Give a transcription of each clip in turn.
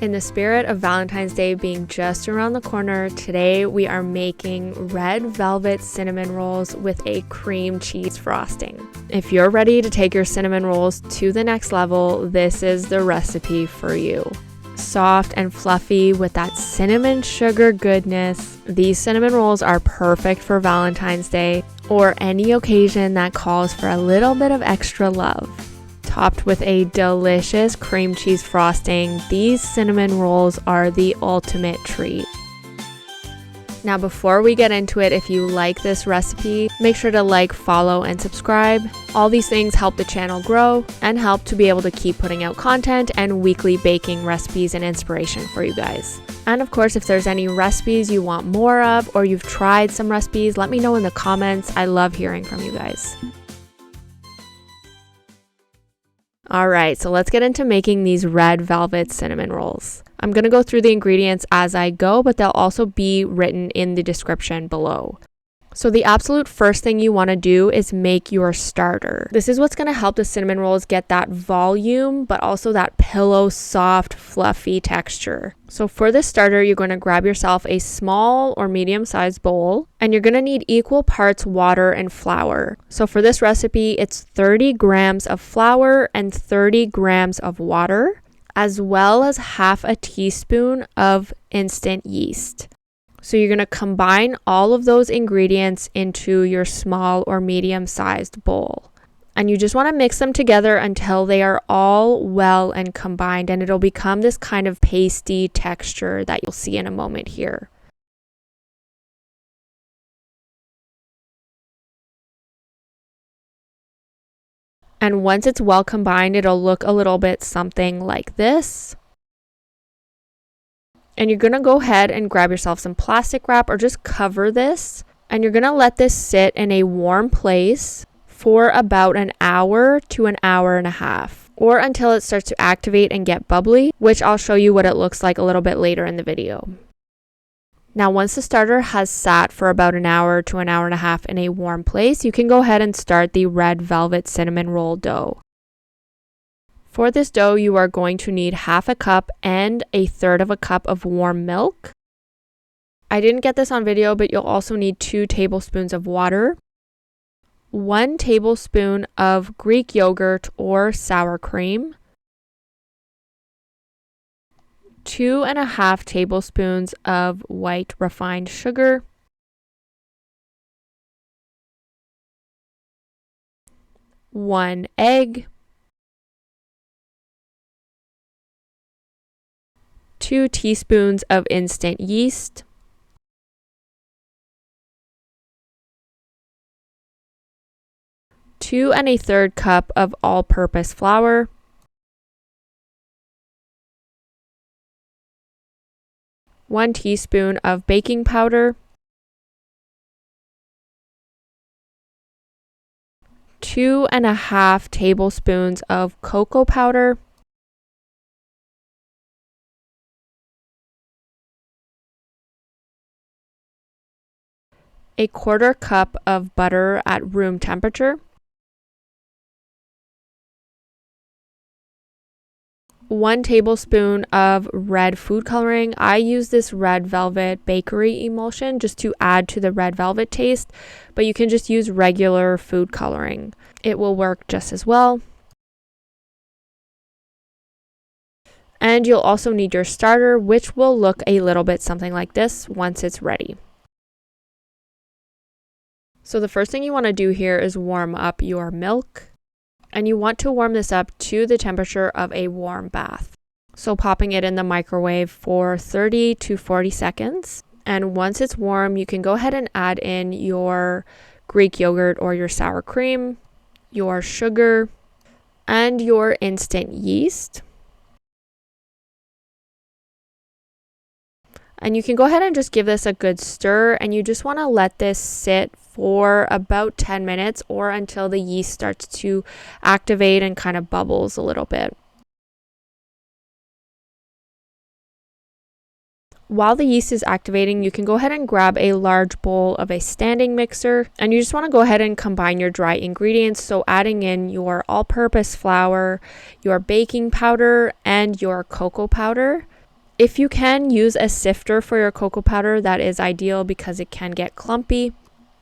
In the spirit of Valentine's Day being just around the corner, today we are making red velvet cinnamon rolls with a cream cheese frosting. If you're ready to take your cinnamon rolls to the next level, this is the recipe for you. Soft and fluffy with that cinnamon sugar goodness, these cinnamon rolls are perfect for Valentine's Day or any occasion that calls for a little bit of extra love. Topped with a delicious cream cheese frosting, these cinnamon rolls are the ultimate treat. Now before we get into it, if you like this recipe, make sure to like, follow, and subscribe. All these things help the channel grow and help to be able to keep putting out content and weekly baking recipes and inspiration for you guys. And of course, if there's any recipes you want more of or you've tried some recipes, let me know in the comments. I love hearing from you guys. Alright, so let's get into making these red velvet cinnamon rolls. I'm going to go through the ingredients as I go, but they'll also be written in the description below. So the absolute first thing you want to do is make your starter. This is what's going to help the cinnamon rolls get that volume, but also that pillow, soft, fluffy texture. So for this starter, you're going to grab yourself a small or medium-sized bowl, and you're going to need equal parts water and flour. So for this recipe, it's 30 grams of flour and 30 grams of water, as well as half a teaspoon of instant yeast. So you're going to combine all of those ingredients into your small or medium-sized bowl. And you just want to mix them together until they are all well and combined, and it'll become this kind of pasty texture that you'll see in a moment here. And once it's well combined, it'll look a little bit something like this. And you're going to go ahead and grab yourself some plastic wrap or just cover this. And you're going to let this sit in a warm place for about an hour to an hour and a half, or until it starts to activate and get bubbly, which I'll show you what it looks like a little bit later in the video. Now, once the starter has sat for about an hour to an hour and a half in a warm place, you can go ahead and start the red velvet cinnamon roll dough. For this dough, you are going to need half a cup and a third of a cup of warm milk. I didn't get this on video, but you'll also need 2 tablespoons of water, 1 tablespoon of Greek yogurt or sour cream, 2.5 tablespoons of white refined sugar, 1 egg, 2 teaspoons of instant yeast, 2 1/3 cup of all-purpose flour, 1 teaspoon of baking powder, 2.5 tablespoons of cocoa powder, 1/4 cup of butter at room temperature, 1 tablespoon of red food coloring. I use this red velvet bakery emulsion just to add to the red velvet taste, but you can just use regular food coloring. It will work just as well. And you'll also need your starter, which will look a little bit something like this once it's ready. So the first thing you want to do here is warm up your milk. And you want to warm this up to the temperature of a warm bath. So popping it in the microwave for 30 to 40 seconds. And once it's warm, you can go ahead and add in your Greek yogurt or your sour cream, your sugar, and your instant yeast. And you can go ahead and just give this a good stir, and you just want to let this sit for about 10 minutes or until the yeast starts to activate and kind of bubbles a little bit. While the yeast is activating, you can go ahead and grab a large bowl of a standing mixer, and you just want to go ahead and combine your dry ingredients. So adding in your all-purpose flour, your baking powder, and your cocoa powder. If you can use a sifter for your cocoa powder, that is ideal because it can get clumpy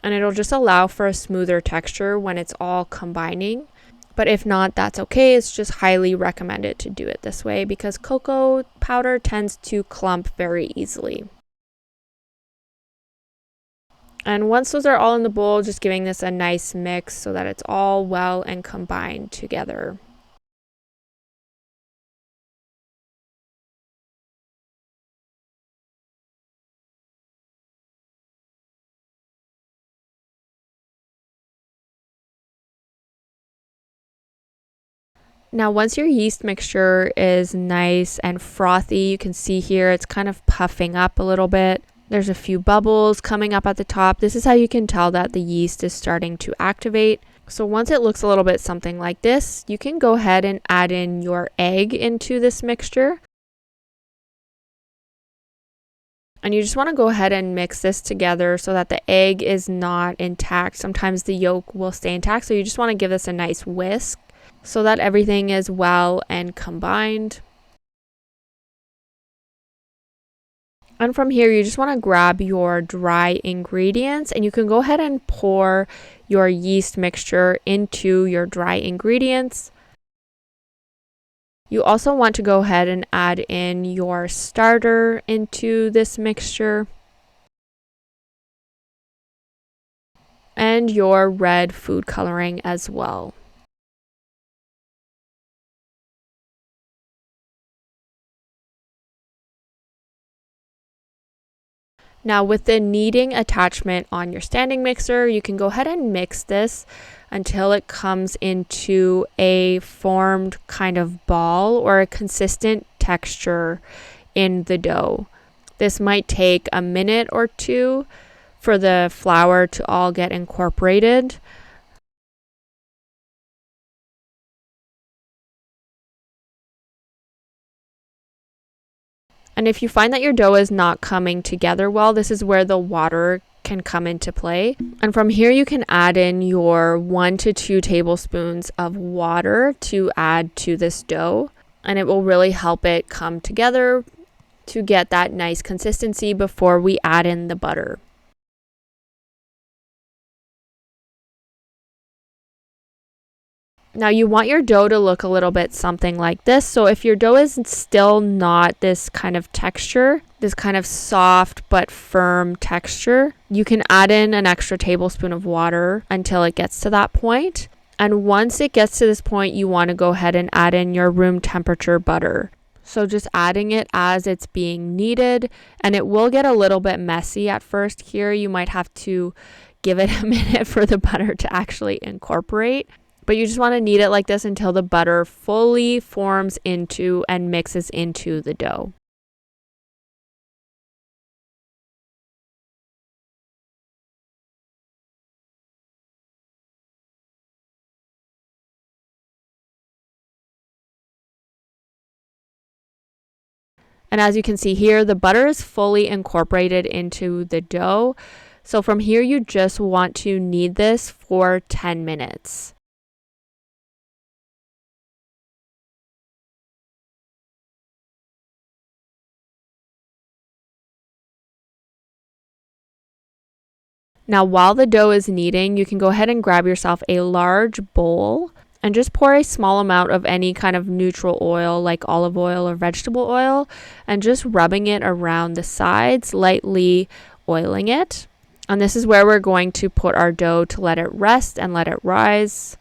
and it'll just allow for a smoother texture when it's all combining. But if not, that's okay. It's just highly recommended to do it this way because cocoa powder tends to clump very easily. And once those are all in the bowl, just giving this a nice mix so that it's all well and combined together. Now, once your yeast mixture is nice and frothy, you can see here it's kind of puffing up a little bit. There's a few bubbles coming up at the top. This is how you can tell that the yeast is starting to activate. So once it looks a little bit something like this, you can go ahead and add in your egg into this mixture. And you just want to go ahead and mix this together so that the egg is not intact. Sometimes the yolk will stay intact, so you just want to give this a nice whisk so that everything is well and combined. And from here, you just want to grab your dry ingredients and you can go ahead and pour your yeast mixture into your dry ingredients. You also want to go ahead and add in your starter into this mixture and your red food coloring as well. Now with the kneading attachment on your standing mixer, you can go ahead and mix this until it comes into a formed kind of ball or a consistent texture in the dough. This might take a minute or two for the flour to all get incorporated. And if you find that your dough is not coming together well, this is where the water can come into play. And from here, you can add in your 1 to 2 tablespoons of water to add to this dough. And it will really help it come together to get that nice consistency before we add in the butter. Now you want your dough to look a little bit something like this. So if your dough is still not this kind of texture, this kind of soft but firm texture, you can add in an extra tablespoon of water until it gets to that point. And once it gets to this point, you want to go ahead and add in your room temperature butter. So just adding it as it's being kneaded, and it will get a little bit messy at first here. You might have to give it a minute for the butter to actually incorporate. But you just want to knead it like this until the butter fully forms into and mixes into the dough. And as you can see here, the butter is fully incorporated into the dough. So from here, you just want to knead this for 10 minutes. Now, while the dough is kneading, you can go ahead and grab yourself a large bowl and just pour a small amount of any kind of neutral oil like olive oil or vegetable oil and just rubbing it around the sides, lightly oiling it. And this is where we're going to put our dough to let it rest and let it rise.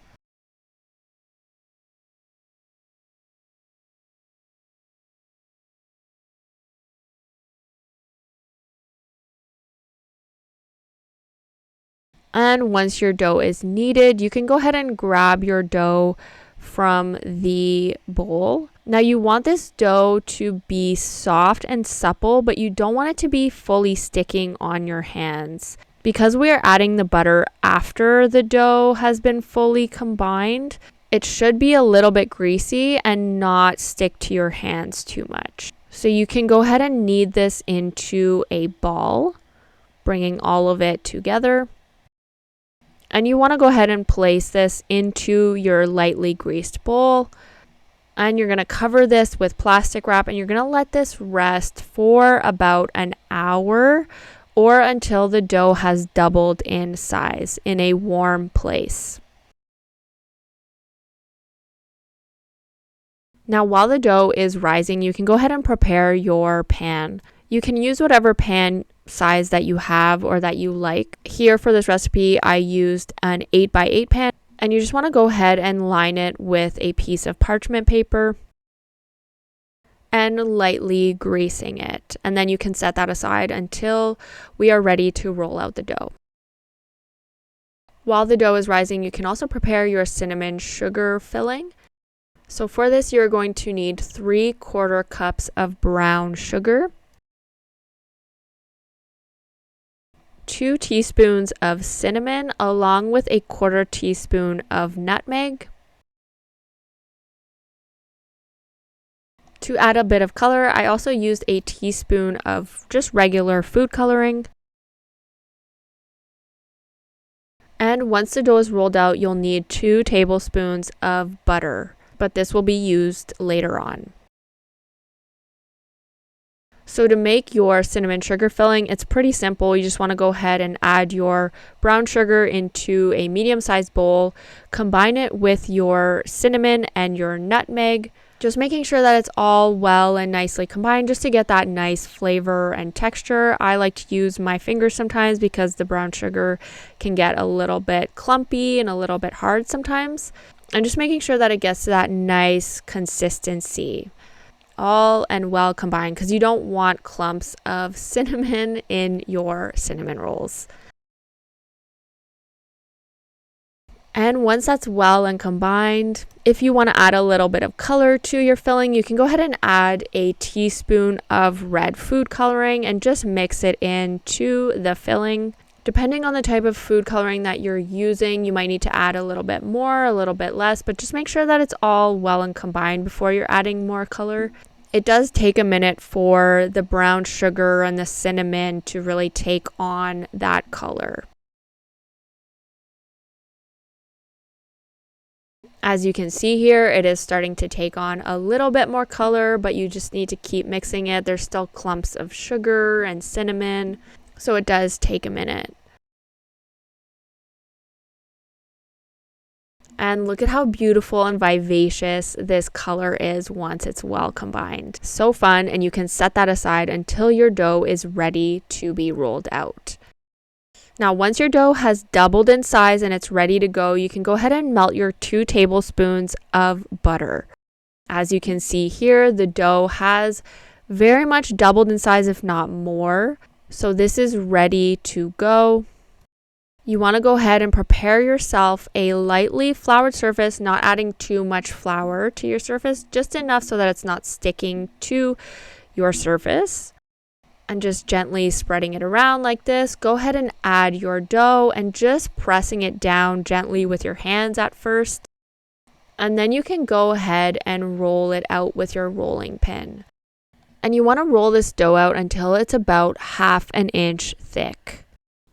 And once your dough is kneaded, you can go ahead and grab your dough from the bowl. Now you want this dough to be soft and supple, but you don't want it to be fully sticking on your hands. Because we are adding the butter after the dough has been fully combined, it should be a little bit greasy and not stick to your hands too much. So you can go ahead and knead this into a ball, bringing all of it together. And you want to go ahead and place this into your lightly greased bowl. And you're going to cover this with plastic wrap, and you're going to let this rest for about an hour or until the dough has doubled in size in a warm place. Now, while the dough is rising, you can go ahead and prepare your pan. You can use whatever pan size that you have or that you like. Here for this recipe, I used an 8x8 pan, and you just want to go ahead and line it with a piece of parchment paper and lightly greasing it. And then you can set that aside until we are ready to roll out the dough. While the dough is rising, you can also prepare your cinnamon sugar filling. So for this, you're going to need 3/4 cups of brown sugar, 2 teaspoons of cinnamon, along with a 1/4 teaspoon of nutmeg. To add a bit of color, I also used a teaspoon of just regular food coloring. And once the dough is rolled out, you'll need 2 tablespoons of butter, but this will be used later on. So to make your cinnamon sugar filling, it's pretty simple. You just want to go ahead and add your brown sugar into a medium-sized bowl, combine it with your cinnamon and your nutmeg, just making sure that it's all well and nicely combined just to get that nice flavor and texture. I like to use my fingers sometimes because the brown sugar can get a little bit clumpy and a little bit hard sometimes. And just making sure that it gets to that nice consistency, all and well combined, because you don't want clumps of cinnamon in your cinnamon rolls. And once that's well and combined, if you want to add a little bit of color to your filling, you can go ahead and add a teaspoon of red food coloring and just mix it into the filling. Depending on the type of food coloring that you're using, you might need to add a little bit more, a little bit less, but just make sure that it's all well and combined before you're adding more color. It does take a minute for the brown sugar and the cinnamon to really take on that color. As you can see here, it is starting to take on a little bit more color, but you just need to keep mixing it. There's still clumps of sugar and cinnamon, so it does take a minute. And look at how beautiful and vivacious this color is once it's well combined. So fun, and you can set that aside until your dough is ready to be rolled out. Now, once your dough has doubled in size and it's ready to go, you can go ahead and melt your 2 tablespoons of butter. As you can see here, the dough has very much doubled in size, if not more. So this is ready to go. You want to go ahead and prepare yourself a lightly floured surface, not adding too much flour to your surface, just enough so that it's not sticking to your surface. And just gently spreading it around like this. Go ahead and add your dough and just pressing it down gently with your hands at first. And then you can go ahead and roll it out with your rolling pin. And you want to roll this dough out until it's about 1/2 inch thick.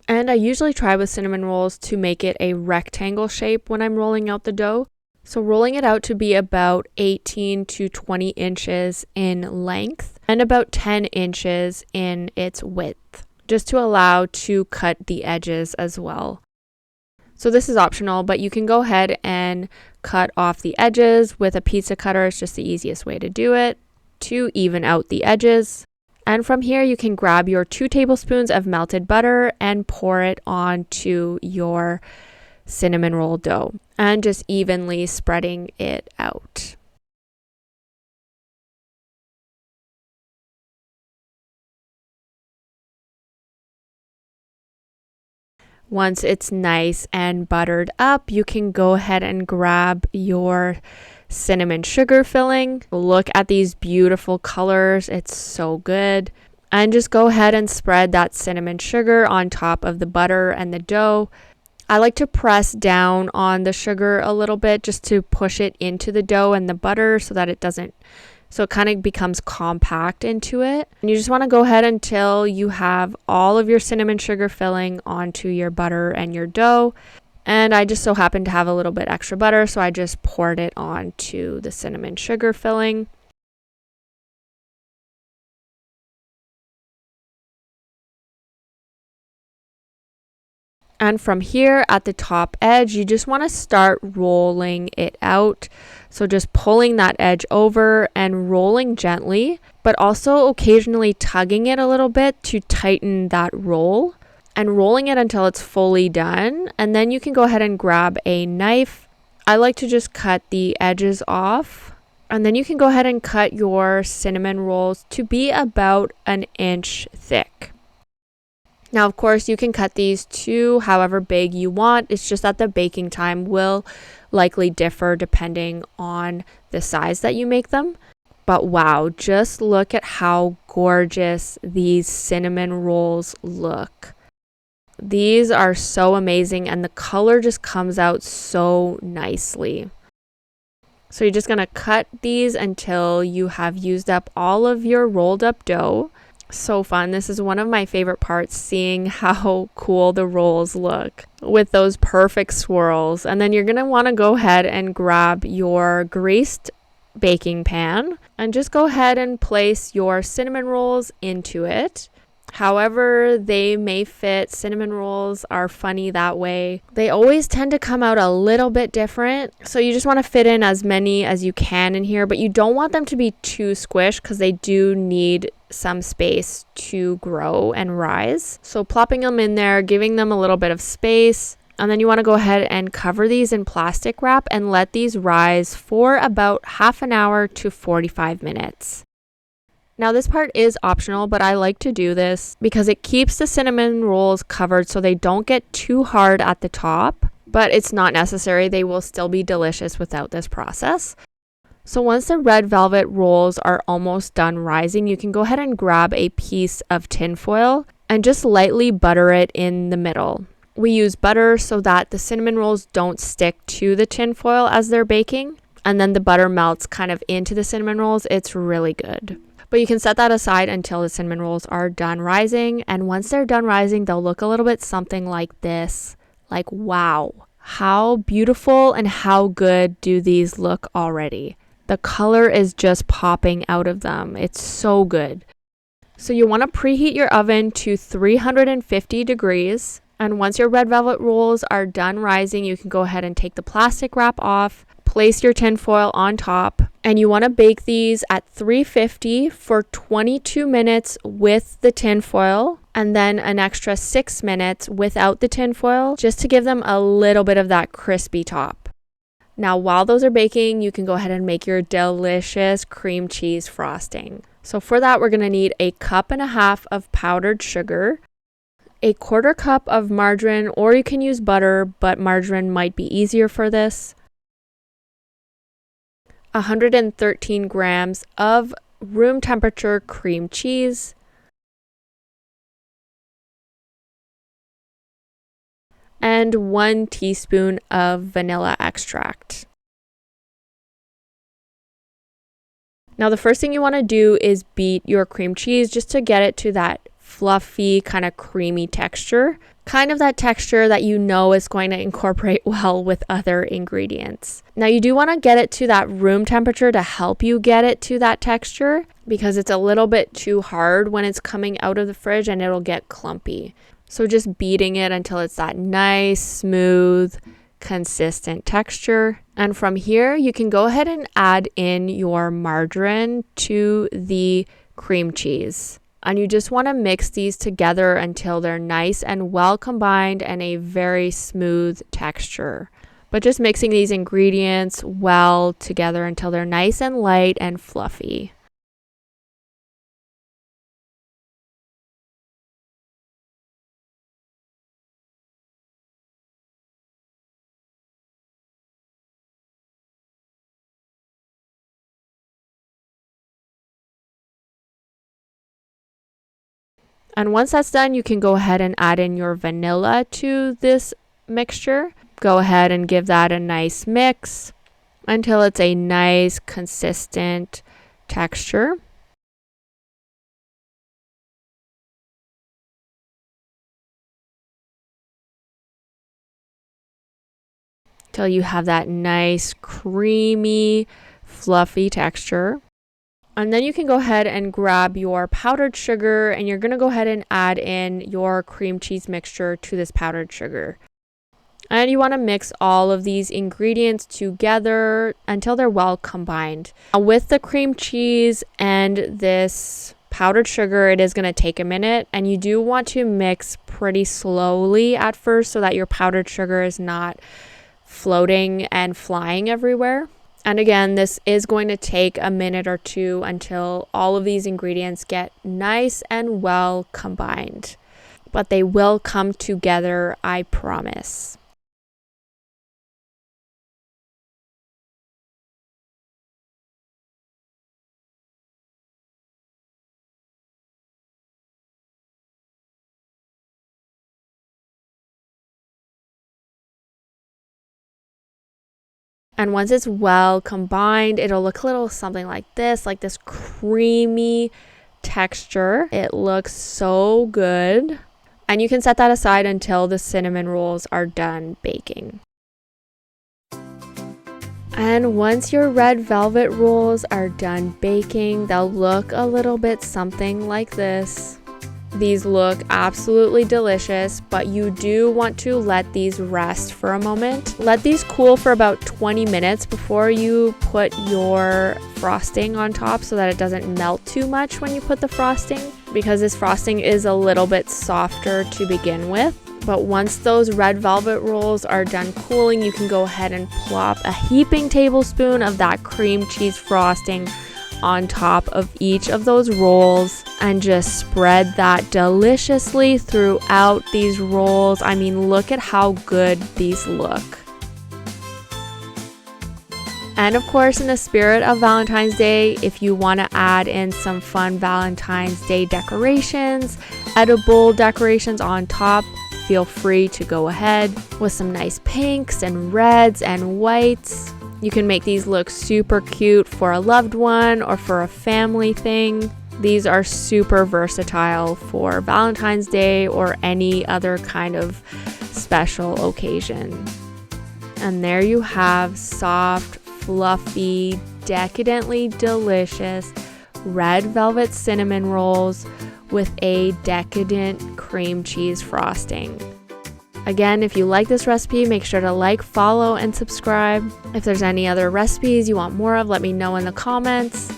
And I usually try with cinnamon rolls to make it a rectangle shape when I'm rolling out the dough. So rolling it out to be about 18 to 20 inches in length and about 10 inches in its width, just to allow to cut the edges as well. So this is optional, but you can go ahead and cut off the edges with a pizza cutter. It's just the easiest way to do it to even out the edges. And from here, you can grab your 2 tablespoons of melted butter and pour it onto your cinnamon roll dough and just evenly spreading it out. Once it's nice and buttered up, you can go ahead and grab your cinnamon sugar filling. Look at these beautiful colors. It's so good. And just go ahead and spread that cinnamon sugar on top of the butter and the dough. I like to press down on the sugar a little bit just to push it into the dough and the butter so that it kind of becomes compact into it. And you just want to go ahead until you have all of your cinnamon sugar filling onto your butter and your dough. And I just so happened to have a little bit extra butter, so I just poured it onto the cinnamon sugar filling. And from here at the top edge, you just want to start rolling it out. So just pulling that edge over and rolling gently, but also occasionally tugging it a little bit to tighten that roll and rolling it until it's fully done. And then you can go ahead and grab a knife. I like to just cut the edges off. And then you can go ahead and cut your cinnamon rolls to be about 1 inch thick. Now, of course, you can cut these to however big you want. It's just that the baking time will likely differ depending on the size that you make them. But wow, just look at how gorgeous these cinnamon rolls look. These are so amazing and the color just comes out so nicely. So you're just going to cut these until you have used up all of your rolled up dough. So fun. This is one of my favorite parts, seeing how cool the rolls look with those perfect swirls. And then you're going to want to go ahead and grab your greased baking pan and just go ahead and place your cinnamon rolls into it. However they may fit, cinnamon rolls are funny that way. They always tend to come out a little bit different. So you just want to fit in as many as you can in here, but you don't want them to be too squished because they do need some space to grow and rise. So plopping them in there, giving them a little bit of space, and then you want to go ahead and cover these in plastic wrap and let these rise for about half an hour to 45 minutes. Now this part is optional, but I like to do this because it keeps the cinnamon rolls covered so they don't get too hard at the top, but it's not necessary. They will still be delicious without this process. So once the red velvet rolls are almost done rising, you can go ahead and grab a piece of tin foil and just lightly butter it in the middle. We use butter so that the cinnamon rolls don't stick to the tin foil as they're baking, and then the butter melts kind of into the cinnamon rolls. It's really good. But you can set that aside until the cinnamon rolls are done rising, and once they're done rising, they'll look a little bit something like this. Like, wow, how beautiful and how good do these look already? The color is just popping out of them. It's so good. So you want to preheat your oven to 350 degrees. And once your red velvet rolls are done rising, you can go ahead and take the plastic wrap off, place your tin foil on top, and you want to bake these at 350 for 22 minutes with the tin foil, and then an extra 6 minutes without the tin foil, just to give them a little bit of that crispy top. Now, while those are baking, you can go ahead and make your delicious cream cheese frosting. So for that, we're going to need 1.5 cups of powdered sugar, 1/4 cup of margarine, or you can use butter, but margarine might be easier for this, 113 grams of room temperature cream cheese, and 1 teaspoon of vanilla extract. Now the first thing you want to do is beat your cream cheese just to get it to that fluffy, kind of creamy texture. Kind of that texture that you know is going to incorporate well with other ingredients. Now you do want to get it to that room temperature to help you get it to that texture, because it's a little bit too hard when it's coming out of the fridge and it'll get clumpy. So just beating it until it's that nice, smooth, consistent texture. And from here, you can go ahead and add in your margarine to the cream cheese. And you just want to mix these together until they're nice and well combined and a very smooth texture. But just mixing these ingredients well together until they're nice and light and fluffy. And once that's done, you can go ahead and add in your vanilla to this mixture. Go ahead and give that a nice mix until it's a nice, consistent texture. till you have that nice, creamy, fluffy texture. And then you can go ahead and grab your powdered sugar, and you're going to go ahead and add in your cream cheese mixture to this powdered sugar. And you want to mix all of these ingredients together until they're well combined. Now, with the cream cheese and this powdered sugar, it is going to take a minute, and you do want to mix pretty slowly at first so that your powdered sugar is not floating and flying everywhere. And again, this is going to take a minute or two until all of these ingredients get nice and well combined. But they will come together, I promise. And once it's well combined, it'll look a little something like this creamy texture. It looks so good. And you can set that aside until the cinnamon rolls are done baking. And once your red velvet rolls are done baking, they'll look a little bit something like this. These look absolutely delicious, but you do want to let these rest for a moment. Let these cool for about 20 minutes before you put your frosting on top so that it doesn't melt too much when you put the frosting, because this frosting is a little bit softer to begin with. But once those red velvet rolls are done cooling, you can go ahead and plop a heaping tablespoon of that cream cheese frosting on top of each of those rolls and just spread that deliciously throughout these rolls. I mean, look at how good these look. And of course, in the spirit of Valentine's Day, if you want to add in some fun Valentine's Day decorations, edible decorations on top, feel free to go ahead with some nice pinks and reds and whites. You can make these look super cute for a loved one or for a family thing. These are super versatile for Valentine's Day or any other kind of special occasion. And there you have soft, fluffy, decadently delicious red velvet cinnamon rolls with a decadent cream cheese frosting. Again, if you like this recipe, make sure to like, follow, and subscribe. If there's any other recipes you want more of, let me know in the comments.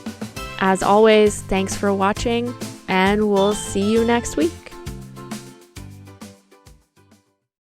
As always, thanks for watching, and we'll see you next week.